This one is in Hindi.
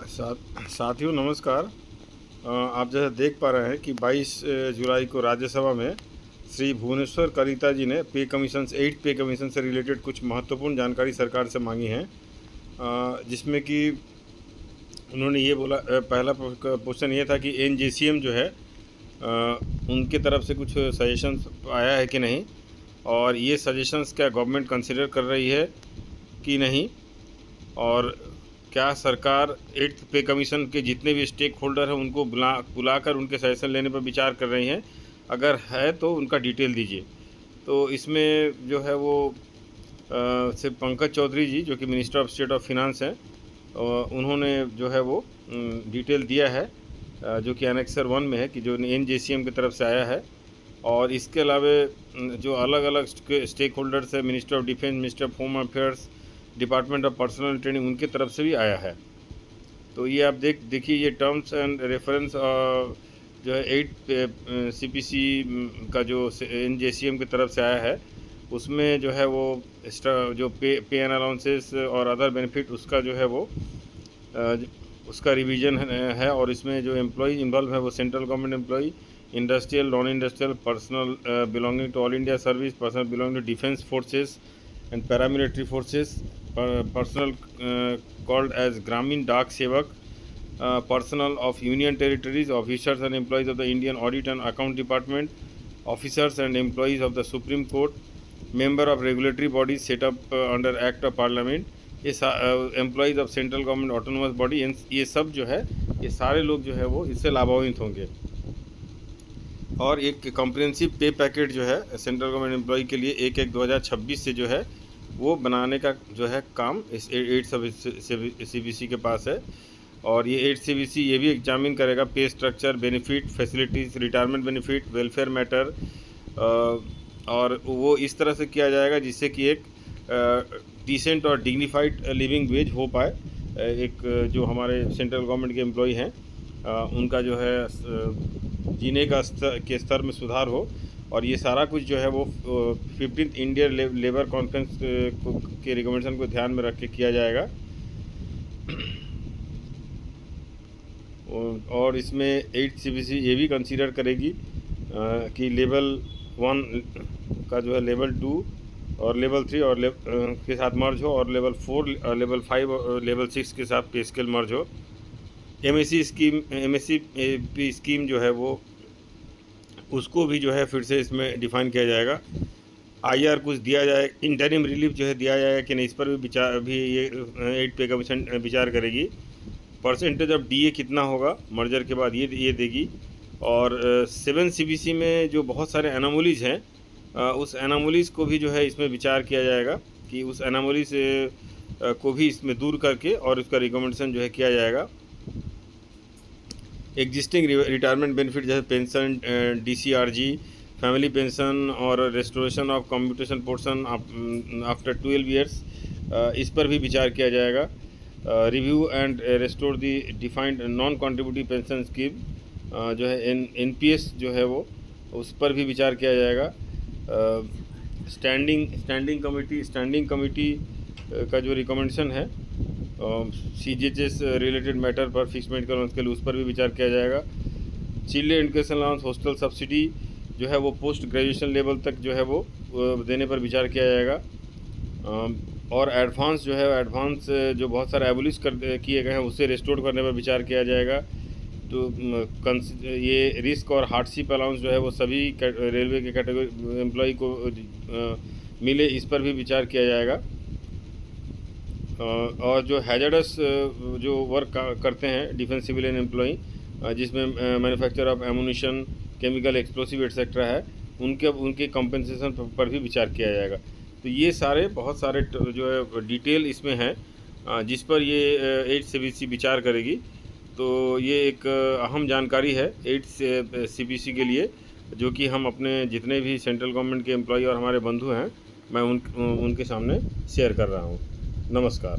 साथियों नमस्कार। आप जैसा देख पा रहे हैं कि 22 जुलाई को राज्यसभा में श्री भुवनेश्वर कलिता जी ने पे कमीशन 8 पे कमीशन से रिलेटेड कुछ महत्वपूर्ण जानकारी सरकार से मांगी है, जिसमें कि उन्होंने ये बोला, पहला क्वेश्चन ये था कि एनजेसीएम जो है उनके तरफ से कुछ सजेशंस आया है कि नहीं, और ये सजेशंस क्या गवर्नमेंट कंसिडर कर रही है कि नहीं, और क्या सरकार 8th पे कमीशन के जितने भी स्टेक होल्डर हैं उनको बुलाकर उनके सजेशन लेने पर विचार कर रही हैं, अगर है तो उनका डिटेल दीजिए। तो इसमें जो है वो सिर्फ पंकज चौधरी जी जो कि minister of state of finance हैं, उन्होंने जो है वो डिटेल दिया है, जो कि एनेक्सर 1 में है कि जो एनजेसीएम की तरफ से आया है। और इसके अलावा जो अलग अलग स्टेक होल्डर्स है, minister of defence, minister of home affairs, department of personal training, उनकी तरफ से भी आया है। तो ये आप देखिए, ये टर्म्स एंड रेफरेंस जो है 8 सीपीसी का जो एनजेसीएम की तरफ से आया है, उसमें जो है वो जो पे एंड अलाउंसेस और अदर बेनिफिट, उसका जो है वो उसका रिवीजन है। और इसमें जो एम्प्लॉय इन्वॉल्व है वो central government employ, industrial, non industrial, personnel belonging to all India service, personnel belonging to defence forces and paramilitary forces, personnel called as Gramin Dak Sevak, personnel of union territories, officers and employees of the Indian Audit and Account Department, officers and employees of the Supreme Court, member of regulatory bodies set up under Act of Parliament, ये employees of central government autonomous body, ये सब जो है, ये सारे लोग जो है वो इससे लाभान्वित होंगे। और एक कॉम्प्रिहेंसिव पे पैकेट जो है सेंट्रल गवर्नमेंट एम्प्लॉय के लिए 1/1/2026 से जो है वो बनाने का जो है काम इस 8 सीबीसी के पास है। और ये 8 सीबीसी ये भी एग्जामिन करेगा पे structure, benefit, facilities, retirement benefit, welfare matter, और वो इस तरह से किया जाएगा जिससे कि एक डिसेंट और डिग्निफाइड लिविंग वेज हो पाए। एक जो हमारे सेंट्रल गवर्नमेंट के एम्प्लॉय हैं उनका जो है जीने का स्तर में सुधार हो। और ये सारा कुछ जो है वो 15th इंडियन लेबर कॉन्फ्रेंस के रिकमेंडेशन को ध्यान में रख के किया जाएगा। और इसमें 8 सीबीसी ये भी कंसीडर करेगी कि लेवल 1 का जो है लेवल 2 और लेवल 3 और के साथ मर्ज हो, और लेवल 4, लेवल 5 और लेवल 6 के साथ पे स्केल मर्ज हो। एमएससी स्कीम जो है वो उसको भी जो है फिर से इसमें डिफ़ाइन किया जाएगा। आईआर कुछ दिया जाए, इंटरिम रिलीफ जो है दिया जाएगा कि नहीं, इस पर भी विचार अभी ये 8 पे कमीशन विचार करेगी। परसेंटेज ऑफ डीए कितना होगा मर्जर के बाद, ये देगी। और 7 सीबीसी में जो बहुत सारे एनामोलीज़ हैं, उस एनामोलीज़ को भी जो है इसमें विचार किया जाएगा कि उस एनामोली से को भी इसमें दूर करके और उसका रिकमेंडेशन जो है किया जाएगा। एग्जिस्टिंग रिटायरमेंट बेनिफिट जैसे पेंशन, डीसीआरजी, फैमिली पेंशन और restoration of commutation portion after 12 years, इस पर भी विचार किया जाएगा। Review and restore the defined non contributive pension scheme, जो है एनपीएस जो है वो, उस पर भी विचार किया जाएगा। स्टैंडिंग कमेटी का जो रिकमेंडेशन है सीजीएचएस रिलेटेड मैटर पर फिक्समेंट करने के लिए, उस पर भी विचार किया जाएगा। Children education allowance, hostel subsidy जो है वो पोस्ट ग्रेजुएशन लेवल तक जो है वो देने पर विचार किया जाएगा। और एडवांस जो है, एडवांस जो बहुत सारे एबोलिश किए गए हैं उसे रिस्टोर करने पर विचार किया जाएगा। तो ये रिस्क और हार्डशिप अलाउंस जो है वो सभी रेलवे के कैटेगरी एम्प्लॉय को मिले, इस पर भी विचार किया जाएगा। और जो हैजर्डस जो वर्क करते हैं डिफेंस सिविलियन एम्प्लॉई, जिसमें manufacture of ammunition, chemical, explosive etcetera है, उनके कंपनसेशन पर भी विचार किया जाएगा। तो ये सारे बहुत सारे जो है डिटेल इसमें है, जिस पर ये 8 सीबीसी विचार करेगी। तो ये एक अहम जानकारी है 8 सीबीसी के लिए, जो कि हम अपने जितने भी सेंट्रल गवर्नमेंट के एम्प्लॉई और हमारे बंधु हैं, मैं उनके सामने शेयर कर रहा हूँ। नमस्कार।